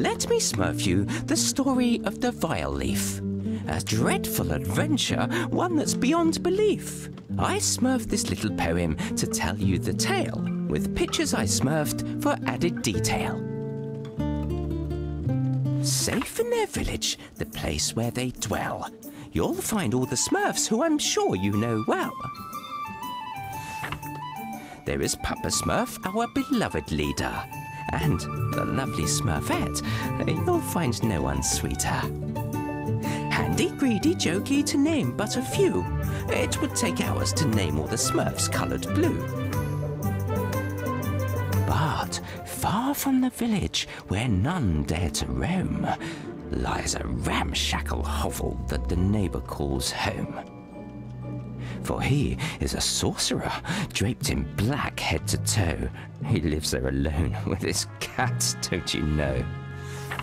let me smurf you the story of the Baillief. A dreadful adventure, one that's beyond belief. I smurfed this little poem to tell you the tale, with pictures I smurfed for added detail. Safe in their village, the place where they dwell, you'll find all the Smurfs who I'm sure you know well. There is Papa Smurf, our beloved leader, and the lovely Smurfette. You'll find no one sweeter. Handy, greedy, jokey, to name but a few. It would take hours to name all the Smurfs coloured blue. But far from the village, where none dare to roam, lies a ramshackle hovel that the neighbour calls home. For he is a sorcerer, draped in black head to toe. He lives there alone with his cats, don't you know?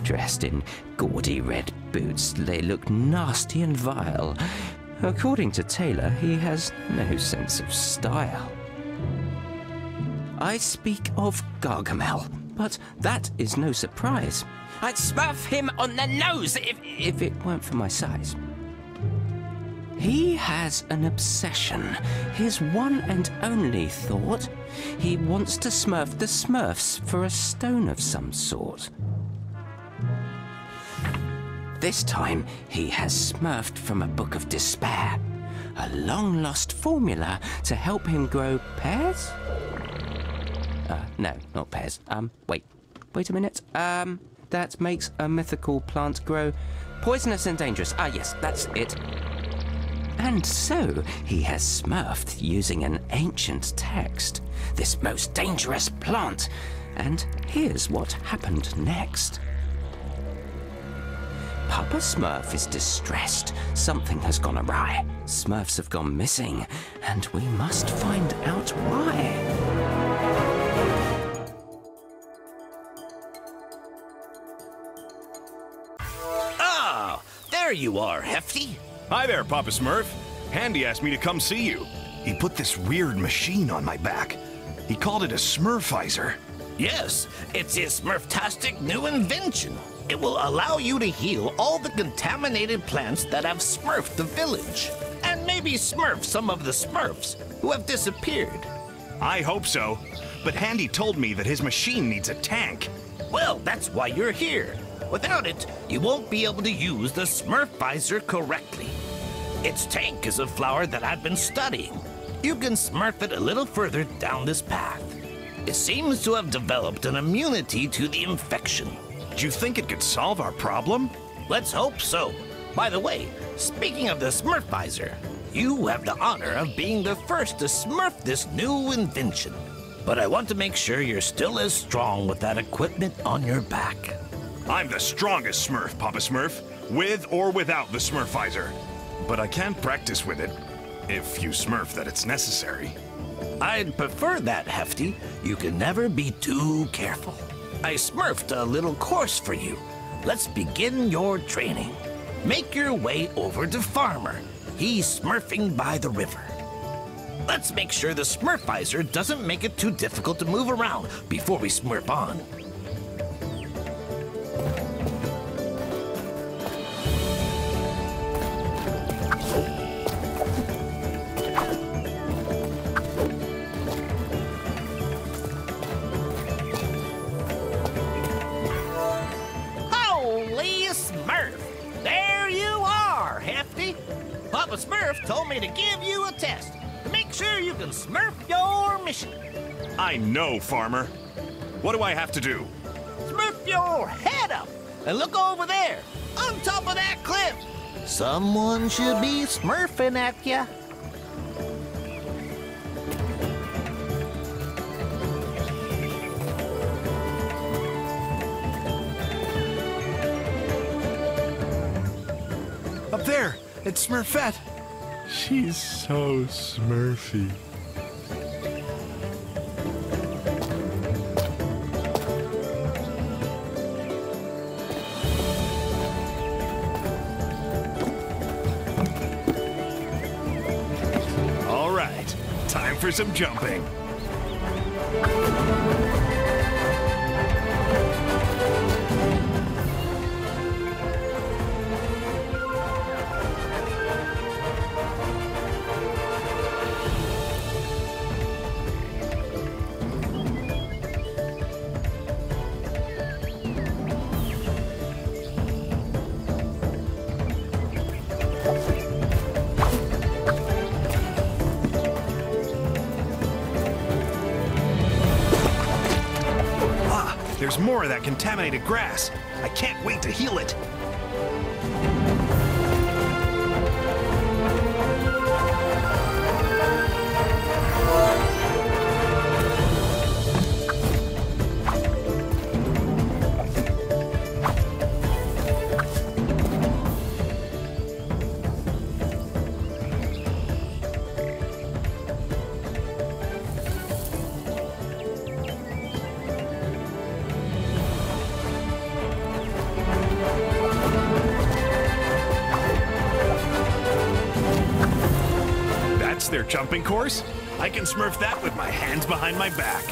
Dressed in gaudy red boots, they look nasty and vile. According to Taylor, he has no sense of style. I speak of Gargamel, but that is no surprise. I'd smurf him on the nose if it weren't for my size. He has an obsession, his one and only thought. He wants to smurf the Smurfs for a stone of some sort. This time, he has smurfed from a book of despair, a long-lost formula to help him grow pears? No, not pears. Wait a minute. That makes a mythical plant grow poisonous and dangerous. Ah, yes, that's it. And so, he has smurfed using an ancient text, this most dangerous plant. And here's what happened next. Papa Smurf is distressed. Something has gone awry. Smurfs have gone missing, and we must find out why. Ah, there you are, Hefty. Hi there, Papa Smurf. Handy asked me to come see you. He put this weird machine on my back. He called it a Smurfizer. Yes, it's his Smurftastic new invention. It will allow you to heal all the contaminated plants that have smurfed the village. And maybe smurf some of the Smurfs who have disappeared. I hope so. But Handy told me that his machine needs a tank. Well, that's why you're here. Without it, you won't be able to use the Smurfizer correctly. Its tank is a flower that I've been studying. You can smurf it a little further down this path. It seems to have developed an immunity to the infection. Do you think it could solve our problem? Let's hope so. By the way, speaking of the Smurfizer, you have the honor of being the first to smurf this new invention. But I want to make sure you're still as strong with that equipment on your back. I'm the strongest Smurf, Papa Smurf, with or without the Smurfizer. But I can't practice with it, if you smurf that it's necessary. I'd prefer that, Hefty. You can never be too careful. I smurfed a little course for you. Let's begin your training. Make your way over to Farmer. He's smurfing by the river. Let's make sure the Smurfizer doesn't make it too difficult to move around before we smurf on. Papa Smurf told me to give you a test to make sure you can smurf your mission. I know, Farmer. What do I have to do? Smurf your head up and look over there, on top of that cliff. Someone should be smurfing at ya. Up there! It's Smurfette! She's so smurfy. All right, time for some jumping. There's more of that contaminated grass. I can't wait to heal it. Their jumping course? I can smurf that with my hands behind my back.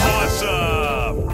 Awesome!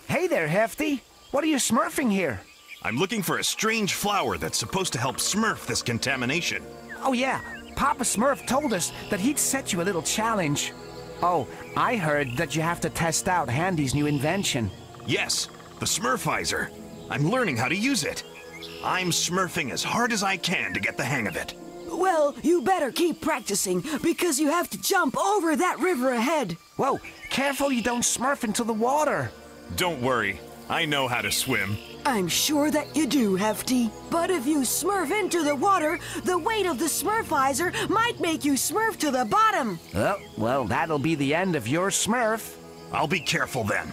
Hey there, Hefty. What are you smurfing here? I'm looking for a strange flower that's supposed to help smurf this contamination. Oh yeah, Papa Smurf told us that he'd set you a little challenge. Oh, I heard that you have to test out Handy's new invention. Yes, the Smurfizer. I'm learning how to use it. I'm smurfing as hard as I can to get the hang of it. Well, you better keep practicing, because you have to jump over that river ahead. Whoa, careful you don't smurf into the water. Don't worry, I know how to swim. I'm sure that you do, Hefty. But if you smurf into the water, the weight of the Smurfizer might make you smurf to the bottom. Oh, well, that'll be the end of your smurf. I'll be careful then.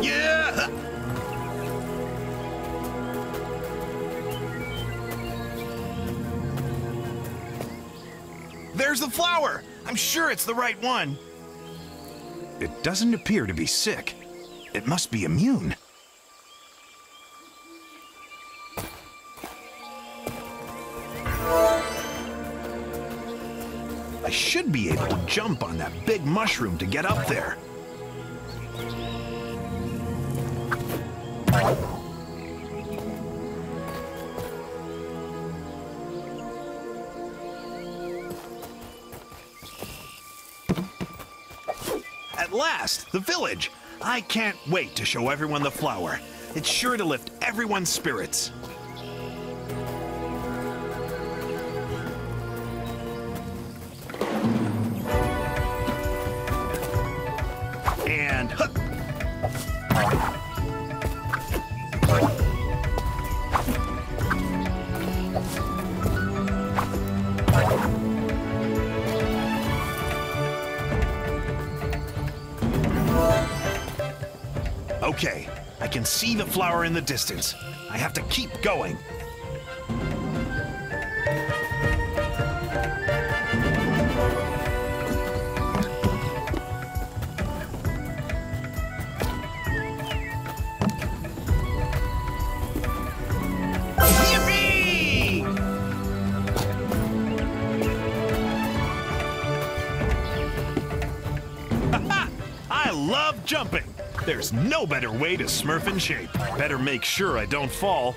Yeah! There's the flower! I'm sure it's the right one. It doesn't appear to be sick. It must be immune. I should be able to jump on that big mushroom to get up there. At last, the village! I can't wait to show everyone the flower. It's sure to lift everyone's spirits. And huh. Okay, I can see the flower in the distance. I have to keep going. Yippee! I love jumping. There's no better way to smurf in shape. Better make sure I don't fall.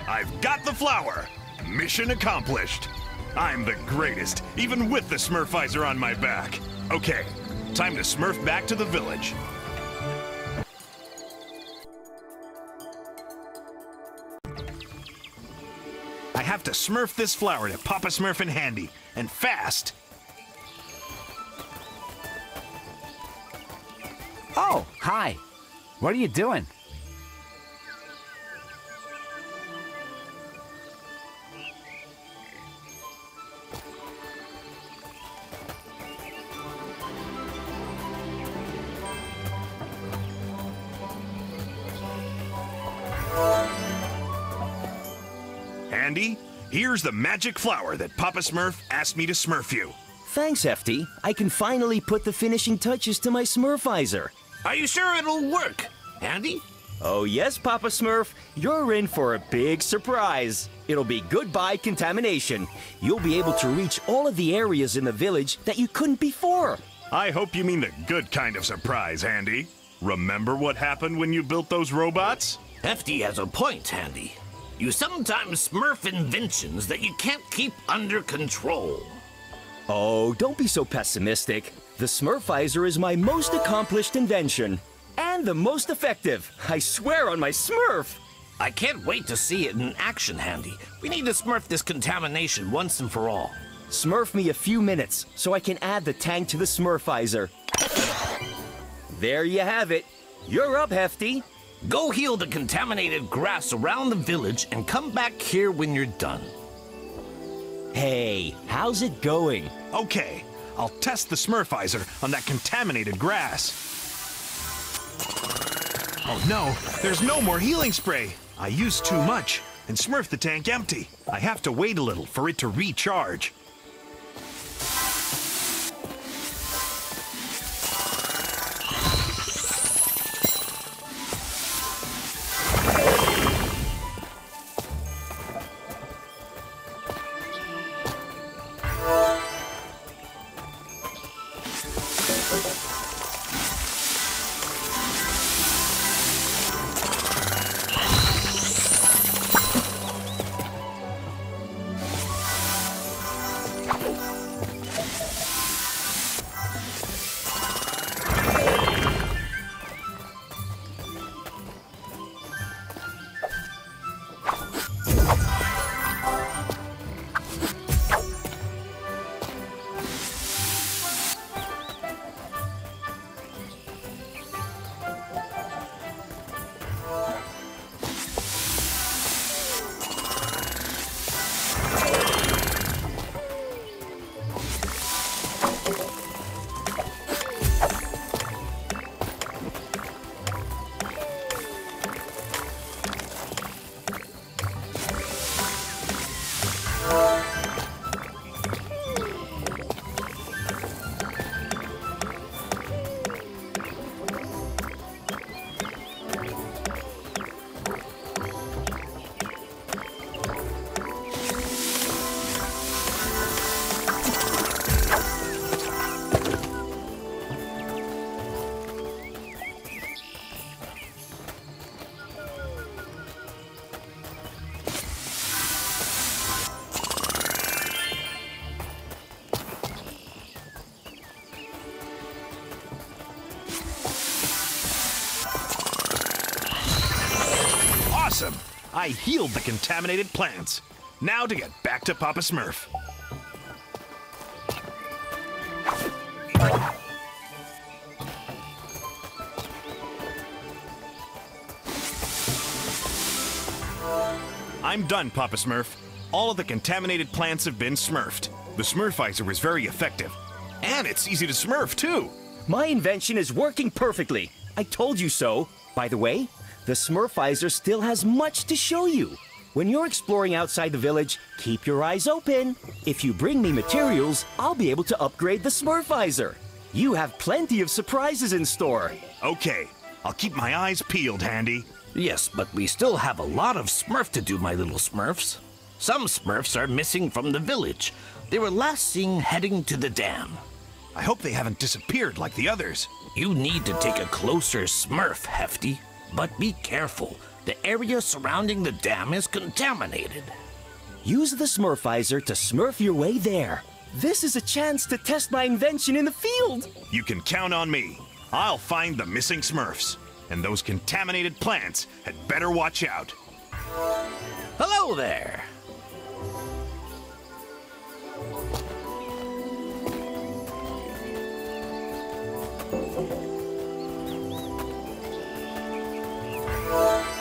I've got the flower. Mission accomplished. I'm the greatest, even with the Smurfizer on my back. Okay, time to smurf back to the village. I have to smurf this flower to Papa Smurf and Handy, and fast. Oh, hi. What are you doing? Handy, here's the magic flower that Papa Smurf asked me to smurf you. Thanks, Hefty. I can finally put the finishing touches to my Smurfizer. Are you sure it'll work, Handy? Oh yes, Papa Smurf, you're in for a big surprise. It'll be goodbye contamination. You'll be able to reach all of the areas in the village that you couldn't before. I hope you mean the good kind of surprise, Handy. Remember what happened when you built those robots? Hefty has a point, Handy. You sometimes smurf inventions that you can't keep under control. Oh, don't be so pessimistic. The Smurfizer is my most accomplished invention. And the most effective. I swear on my Smurf. I can't wait to see it in action, Handy. We need to smurf this contamination once and for all. Smurf me a few minutes so I can add the tank to the Smurfizer. There you have it. You're up, Hefty. Go heal the contaminated grass around the village and come back here when you're done. Hey, how's it going? Okay, I'll test the Smurfizer on that contaminated grass. Oh no, there's no more healing spray. I used too much and smurfed the tank empty. I have to wait a little for it to recharge. Awesome! I healed the contaminated plants. Now to get back to Papa Smurf. I'm done, Papa Smurf. All of the contaminated plants have been smurfed. The Smurfizer is very effective. And it's easy to smurf, too. My invention is working perfectly. I told you so. By the way, the Smurfizer still has much to show you. When you're exploring outside the village, keep your eyes open. If you bring me materials, I'll be able to upgrade the Smurfizer. You have plenty of surprises in store. Okay, I'll keep my eyes peeled, Handy. Yes, but we still have a lot of smurf to do, my little smurfs. Some smurfs are missing from the village. They were last seen heading to the dam. I hope they haven't disappeared like the others. You need to take a closer smurf, Hefty. But be careful. The area surrounding the dam is contaminated. Use the Smurfizer to smurf your way there. This is a chance to test my invention in the field. You can count on me. I'll find the missing Smurfs. And those contaminated plants had better watch out. Hello there.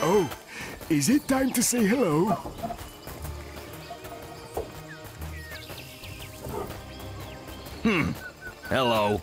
Oh, is it time to say hello? Hello.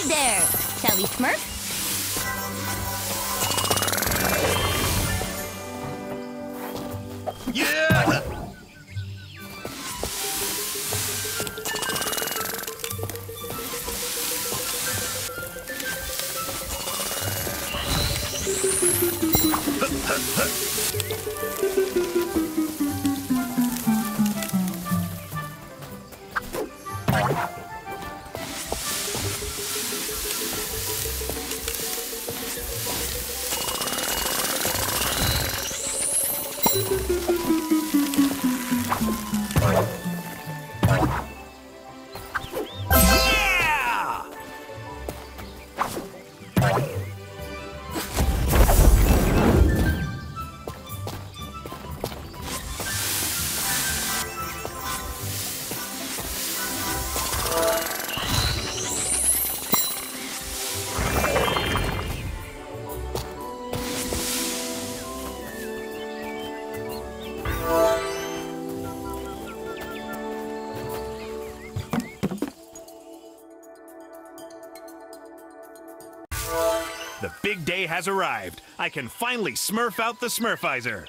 there! Shall we Smurf? Yeah! The big day has arrived. I can finally Smurf out the Smurfizer.